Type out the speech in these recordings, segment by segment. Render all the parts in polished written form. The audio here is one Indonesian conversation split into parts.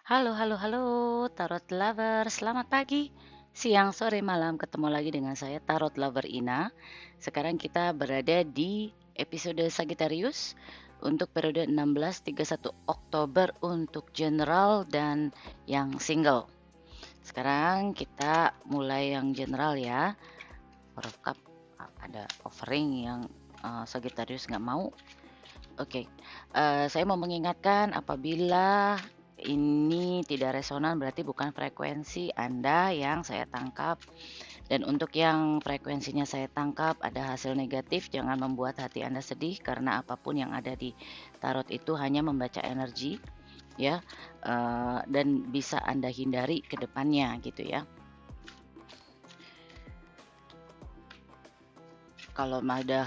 Halo, halo, halo, Tarot Lover. Selamat pagi, siang, sore, malam. Ketemu lagi dengan saya, Tarot Lover Ina. Sekarang kita berada di episode Sagittarius untuk periode 16-31 Oktober untuk general dan yang single. Sekarang kita mulai yang general ya. Four of Cup, ada offering yang Sagittarius nggak mau. Oke, saya mau mengingatkan apabila ini tidak resonan berarti bukan frekuensi Anda yang saya tangkap. Dan untuk yang frekuensinya saya tangkap ada hasil negatif, jangan membuat hati Anda sedih karena apapun yang ada di tarot itu hanya membaca energi ya, dan bisa Anda hindari ke depannya gitu ya. Kalau ada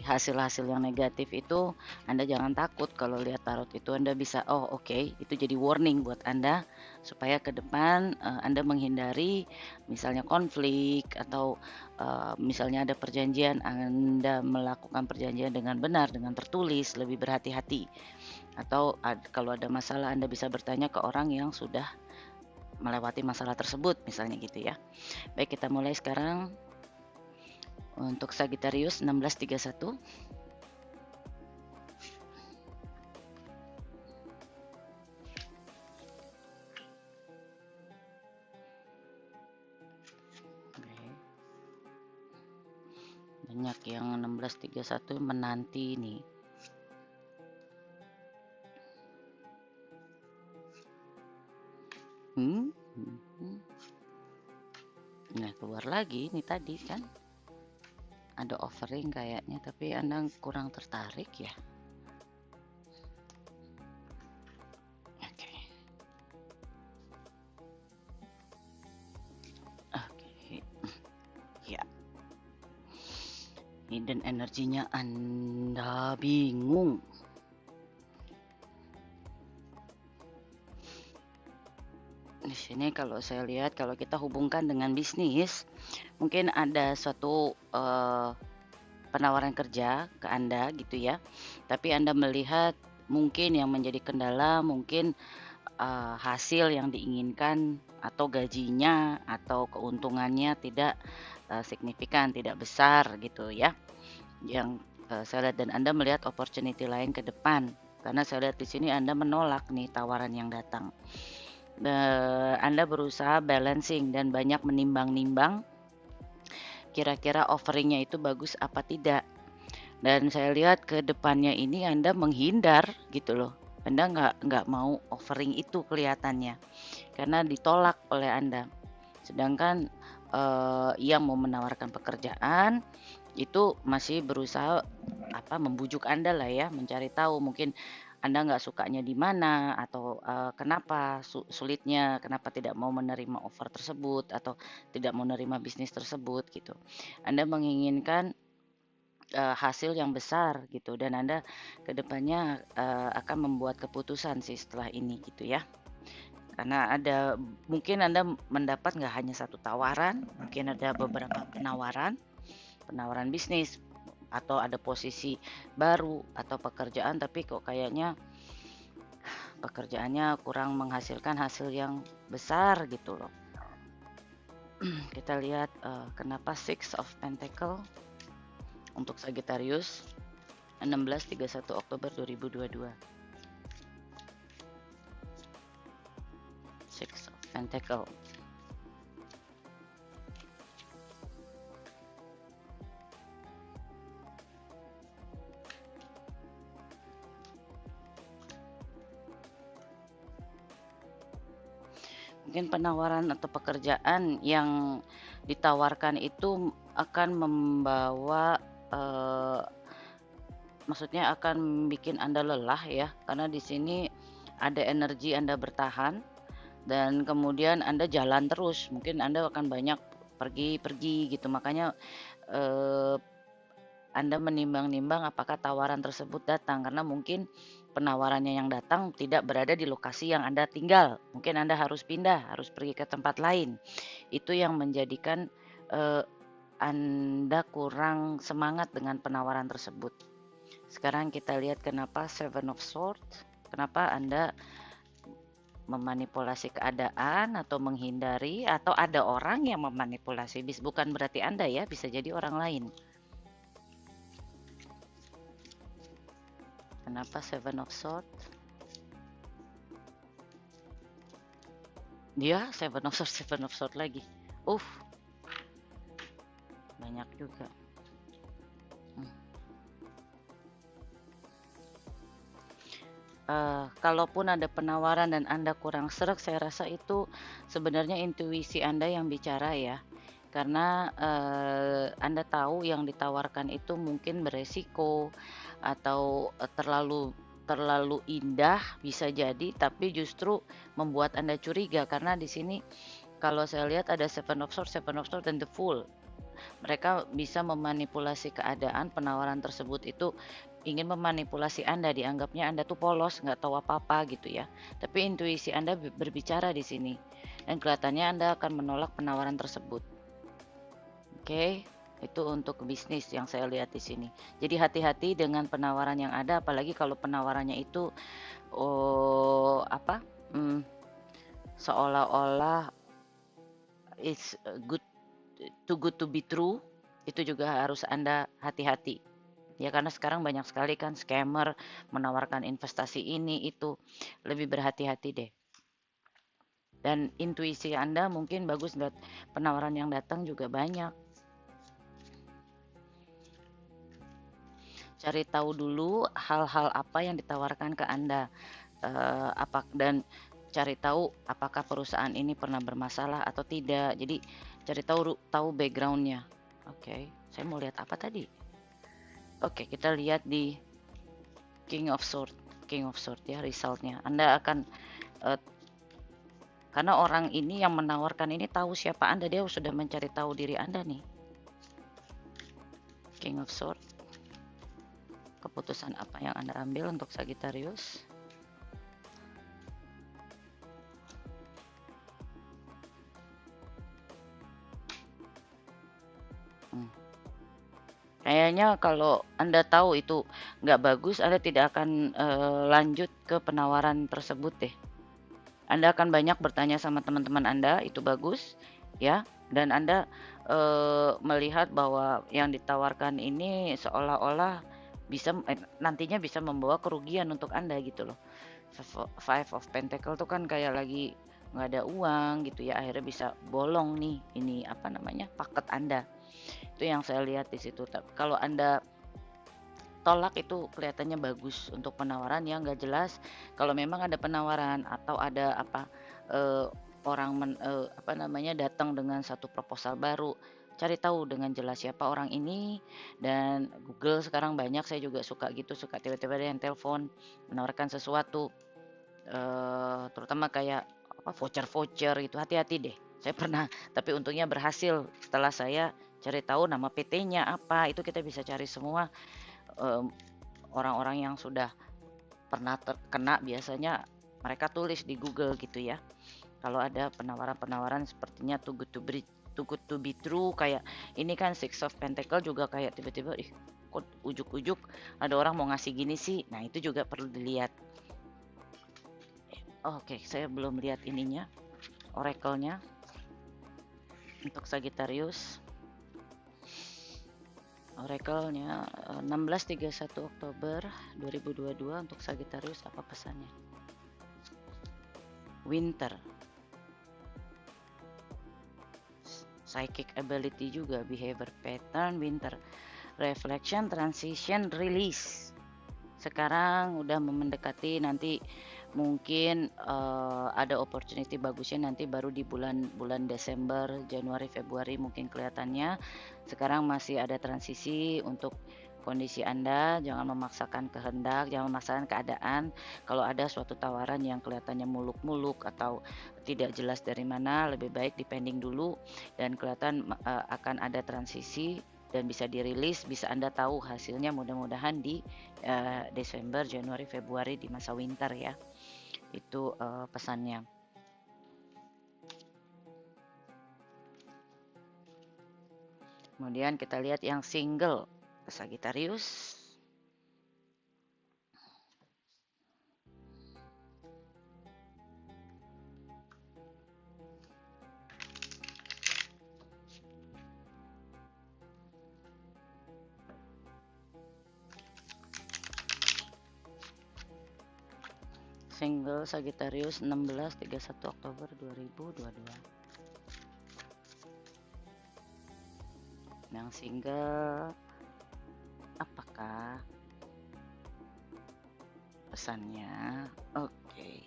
hasil-hasil yang negatif itu Anda jangan takut. Kalau lihat tarot itu Anda bisa, oh oke, itu jadi warning buat Anda supaya ke depan Anda menghindari misalnya konflik atau misalnya ada perjanjian, Anda melakukan perjanjian dengan benar, dengan tertulis, lebih berhati-hati. Atau kalau ada masalah Anda bisa bertanya ke orang yang sudah melewati masalah tersebut misalnya gitu ya. Baik, kita mulai sekarang. Untuk Sagittarius 1631. Banyak yang 1631 menanti nih. Nah, keluar lagi nih tadi kan. Ada offering kayaknya, tapi Anda kurang tertarik ya. Oke. Oke. Ya. Dan energinya Anda bingung. Di sini kalau saya lihat, kalau kita hubungkan dengan bisnis, mungkin ada suatu penawaran kerja ke Anda gitu ya. Tapi Anda melihat mungkin yang menjadi kendala mungkin hasil yang diinginkan atau gajinya atau keuntungannya tidak signifikan, tidak besar gitu ya. Yang saya lihat, dan Anda melihat opportunity lain ke depan. Karena saya lihat di sini Anda menolak nih tawaran yang datang. Anda berusaha balancing dan banyak menimbang-nimbang kira-kira offeringnya itu bagus apa tidak. Dan saya lihat ke depannya ini Anda menghindar gitu loh. Anda nggak mau offering itu kelihatannya karena ditolak oleh Anda. Sedangkan yang mau menawarkan pekerjaan itu masih berusaha membujuk Anda lah ya, mencari tahu mungkin Anda nggak sukanya di mana atau kenapa sulitnya, kenapa tidak mau menerima offer tersebut atau tidak mau menerima bisnis tersebut gitu. Anda menginginkan hasil yang besar gitu, dan Anda kedepannya akan membuat keputusan sih setelah ini gitu ya. Karena mungkin Anda mendapat nggak hanya satu tawaran, mungkin ada beberapa penawaran bisnis atau ada posisi baru atau pekerjaan, tapi kok kayaknya pekerjaannya kurang menghasilkan hasil yang besar gitu loh. Kita lihat kenapa Six of Pentacle untuk Sagittarius 16-31 Oktober 2022. Six of Pentacle. Mungkin penawaran atau pekerjaan yang ditawarkan itu akan membawa maksudnya akan bikin Anda lelah ya, karena di sini ada energi Anda bertahan dan kemudian Anda jalan terus. Mungkin Anda akan banyak pergi-pergi gitu. Makanya eh, Anda menimbang-nimbang apakah tawaran tersebut datang, karena mungkin penawarannya yang datang tidak berada di lokasi yang Anda tinggal. Mungkin Anda harus pindah, harus pergi ke tempat lain. Itu yang menjadikan Anda kurang semangat dengan penawaran tersebut. Sekarang kita lihat kenapa Seven of Swords, kenapa Anda memanipulasi keadaan atau menghindari, atau ada orang yang memanipulasi. Bukan berarti Anda ya, bisa jadi orang lain. Kenapa Seven of Swords? Dia Seven of Swords lagi. Banyak juga. Kalaupun ada penawaran dan Anda kurang sreg, saya rasa itu sebenarnya intuisi Anda yang bicara ya. Karena Anda tahu yang ditawarkan itu mungkin beresiko atau terlalu indah bisa jadi, tapi justru membuat Anda curiga karena di sini kalau saya lihat ada Seven of Swords dan The Fool. Mereka bisa memanipulasi keadaan. Penawaran tersebut itu ingin memanipulasi Anda, dianggapnya Anda tuh polos, nggak tahu apa-apa gitu ya. Tapi intuisi Anda berbicara di sini, dan kelihatannya Anda akan menolak penawaran tersebut. Oke, itu untuk bisnis yang saya lihat di sini. Jadi hati-hati dengan penawaran yang ada, apalagi kalau penawarannya itu seolah-olah it's too good to be true. Itu juga harus Anda hati-hati. Ya karena sekarang banyak sekali kan scammer menawarkan investasi ini itu, lebih berhati-hati deh. Dan intuisi Anda mungkin bagus, dan penawaran yang datang juga banyak. Cari tahu dulu hal-hal apa yang ditawarkan ke Anda, dan cari tahu apakah perusahaan ini pernah bermasalah atau tidak. Jadi cari tahu backgroundnya. Oke, saya mau lihat apa tadi? Oke, kita lihat di King of Swords ya resultnya. Anda akan karena orang ini yang menawarkan ini tahu siapa Anda, dia sudah mencari tahu diri Anda nih. King of Swords. Keputusan apa yang Anda ambil untuk Sagittarius? Kayaknya kalau Anda tahu itu nggak bagus, Anda tidak akan lanjut ke penawaran tersebut deh. Anda akan banyak bertanya sama teman-teman Anda, itu bagus ya. Dan Anda melihat bahwa yang ditawarkan ini seolah-olah nantinya bisa membawa kerugian untuk Anda gitu loh. Five of Pentacle tuh kan kayak lagi nggak ada uang gitu ya, akhirnya bisa bolong nih ini paket Anda. Itu yang saya lihat di situ. Kalau Anda tolak itu kelihatannya bagus untuk penawaran yang nggak jelas. Kalau memang ada penawaran atau ada orang datang dengan satu proposal baru, cari tahu dengan jelas siapa orang ini. Dan Google sekarang banyak, saya juga suka tiba-tiba ada yang telepon menawarkan sesuatu, terutama kayak voucher gitu. Hati-hati deh, saya pernah, tapi untungnya berhasil. Setelah saya cari tahu nama PT-nya apa, itu kita bisa cari semua. Orang-orang yang sudah pernah terkena biasanya mereka tulis di Google gitu ya. Kalau ada penawaran-penawaran sepertinya too good to be true, kayak ini kan Six of Pentacle juga kayak tiba-tiba kok ujuk-ujuk ada orang mau ngasih gini sih. Nah itu juga perlu dilihat. Oke, saya belum lihat ininya, oracle-nya untuk Sagittarius. Oracle-nya 16-31 Oktober 2022 untuk Sagittarius, apa pesannya? Winter. Psychic ability juga, behavior pattern, winter. Reflection, transition, release. Sekarang udah mendekati, nanti mungkin ada opportunity bagusnya nanti baru di bulan Desember, Januari, Februari mungkin kelihatannya. Sekarang masih ada transisi untuk kondisi Anda. Jangan memaksakan kehendak, jangan memaksakan keadaan. Kalau ada suatu tawaran yang kelihatannya muluk-muluk atau tidak jelas dari mana, lebih baik dipending dulu, dan kelihatan akan ada transisi dan bisa dirilis, bisa Anda tahu hasilnya mudah-mudahan di Desember, Januari, Februari, di masa winter ya. Itu pesannya. Kemudian kita lihat yang single Sagittarius. Single Sagittarius 16-31 Oktober 2022. Yang single, apakah pesannya? Oke.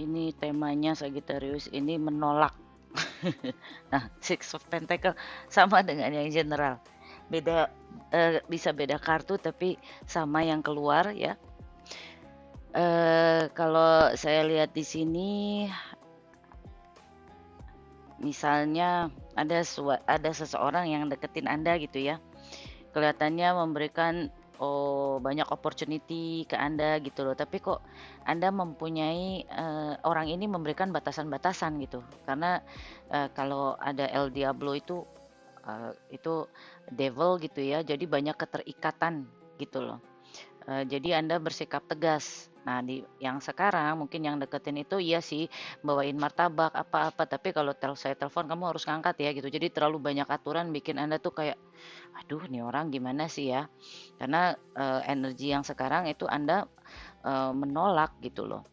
Ini temanya Sagittarius ini menolak. Nah, Six of Pentacle sama dengan yang general. Beda, bisa beda kartu tapi sama yang keluar ya. Kalau saya lihat di sini, misalnya ada seseorang yang deketin Anda gitu ya. Kelihatannya memberikan banyak opportunity ke Anda gitu loh. Tapi kok Anda mempunyai orang ini memberikan batasan-batasan gitu. Karena kalau ada El Diablo itu devil gitu ya. Jadi banyak keterikatan gitu loh. Jadi Anda bersikap tegas. Nah, yang sekarang mungkin yang deketin itu iya sih bawain martabak apa-apa, tapi kalau saya telepon kamu harus ngangkat ya gitu. Jadi terlalu banyak aturan bikin Anda tuh kayak, aduh nih orang gimana sih ya? Karena energi yang sekarang itu Anda menolak gitu loh.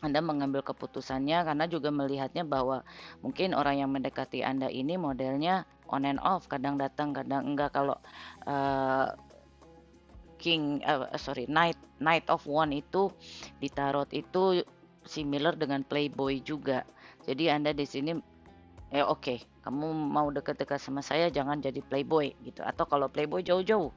Anda mengambil keputusannya karena juga melihatnya bahwa mungkin orang yang mendekati Anda ini modelnya on and off, kadang datang, kadang enggak. Kalau uh, Knight of One itu di tarot itu similar dengan Playboy juga. Jadi Anda di sini oke, kamu mau dekat-dekat sama saya jangan jadi Playboy gitu. Atau kalau Playboy jauh-jauh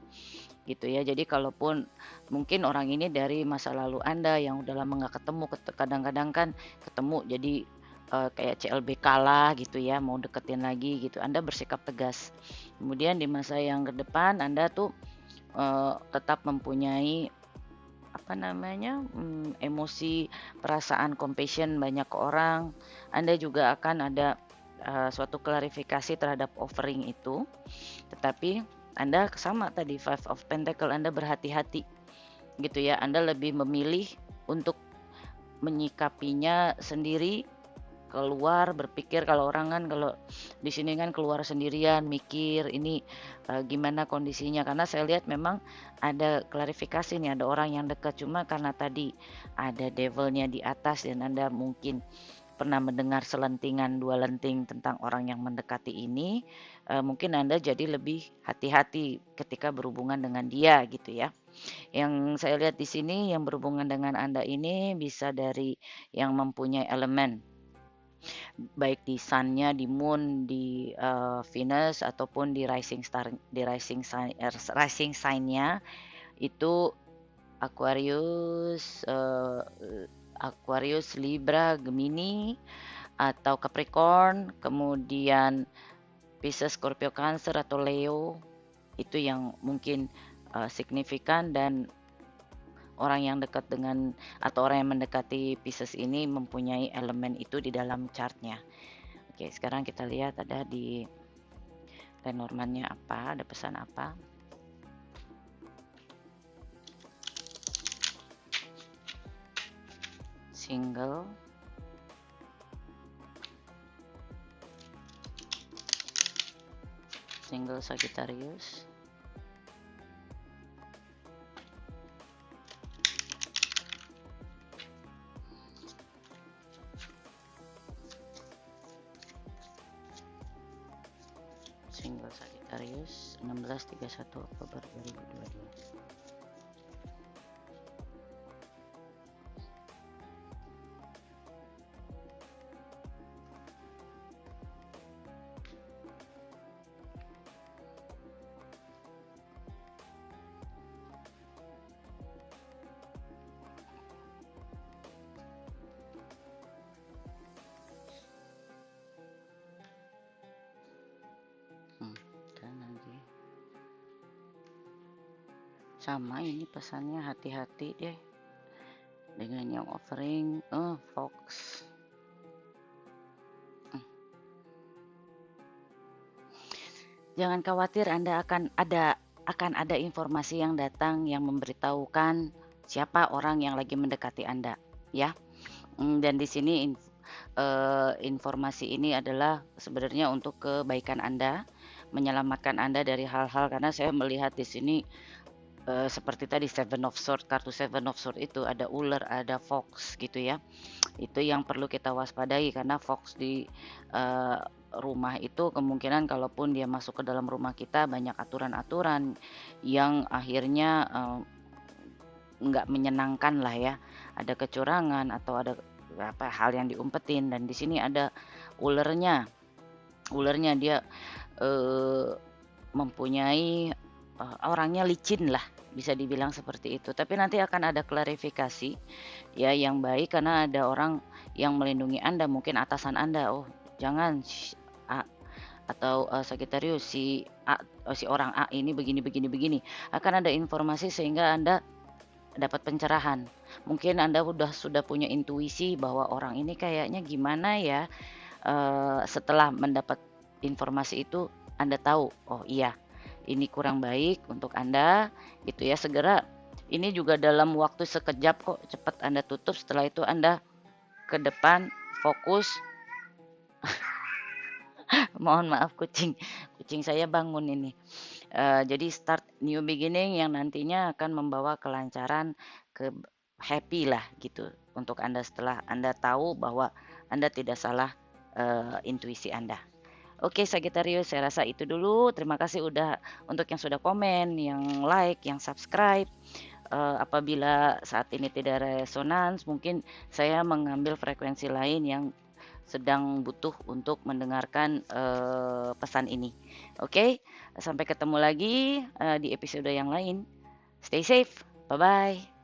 gitu ya. Jadi kalaupun mungkin orang ini dari masa lalu Anda yang udah lama nggak ketemu, kadang-kadang kan ketemu jadi kayak CLBK lah gitu ya, mau deketin lagi gitu. Anda bersikap tegas. Kemudian di masa yang ke depan Anda tuh tetap mempunyai emosi, perasaan compassion banyak ke orang. Anda juga akan ada suatu klarifikasi terhadap offering itu, tetapi Anda sama tadi Five of Pentacle, Anda berhati-hati gitu ya. Anda lebih memilih untuk menyikapinya sendiri, keluar berpikir. Kalau orang kan kalau di sini kan keluar sendirian mikir ini gimana kondisinya, karena saya lihat memang ada klarifikasi nih, ada orang yang dekat, cuma karena tadi ada devilnya di atas dan Anda mungkin pernah mendengar selentingan dua lenting tentang orang yang mendekati ini, mungkin Anda jadi lebih hati-hati ketika berhubungan dengan dia gitu ya. Yang saya lihat di sini yang berhubungan dengan Anda ini bisa dari yang mempunyai elemen, baik di sun-nya, di moon, di Venus ataupun di rising sign-nya itu Aquarius, Libra, Gemini atau Capricorn, kemudian Pisces, Scorpio, Cancer atau Leo. Itu yang mungkin signifikan, dan orang yang dekat dengan atau orang yang mendekati Pisces ini mempunyai elemen itu di dalam chartnya. Oke, sekarang kita lihat ada di Lenormand-nya apa, ada pesan apa. Single, Sagittarius, single Sagittarius 16-31 Oktober 2022. Dan nanti sama ini pesannya, hati-hati deh dengan yang offering Fox. Jangan khawatir, akan ada informasi yang datang yang memberitahukan siapa orang yang lagi mendekati Anda, ya. Dan di sini informasi ini adalah sebenarnya untuk kebaikan Anda, menyelamatkan Anda dari hal-hal, karena saya melihat di sini, seperti tadi Seven of Swords, kartu Seven of Swords itu ada ular, ada fox gitu ya. Itu yang perlu kita waspadai, karena fox di rumah itu kemungkinan kalaupun dia masuk ke dalam rumah kita banyak aturan-aturan yang akhirnya nggak menyenangkan lah ya. Ada kecurangan atau ada hal yang diumpetin, dan di sini ada ulernya. Ulernya dia mempunyai orangnya licin lah, bisa dibilang seperti itu. Tapi nanti akan ada klarifikasi ya yang baik, karena ada orang yang melindungi Anda, mungkin atasan Anda. Oh, jangan A, atau Sagittarius si A, si orang A ini begini begini begini. Akan ada informasi sehingga Anda dapat pencerahan. Mungkin Anda sudah punya intuisi bahwa orang ini kayaknya gimana ya. Setelah mendapat informasi itu Anda tahu, oh iya, ini kurang baik untuk Anda gitu ya. Segera, ini juga dalam waktu sekejap kok, cepat Anda tutup. Setelah itu Anda ke depan fokus. Mohon maaf, kucing saya bangun ini. Jadi start new beginning yang nantinya akan membawa kelancaran, happy lah gitu untuk Anda setelah Anda tahu bahwa Anda tidak salah intuisi Anda. Oke Sagittarius, saya rasa itu dulu. Terima kasih untuk yang sudah komen, yang like, yang subscribe. Apabila saat ini tidak resonans, mungkin saya mengambil frekuensi lain yang sedang butuh untuk mendengarkan pesan ini. Oke, sampai ketemu lagi di episode yang lain. Stay safe, bye-bye.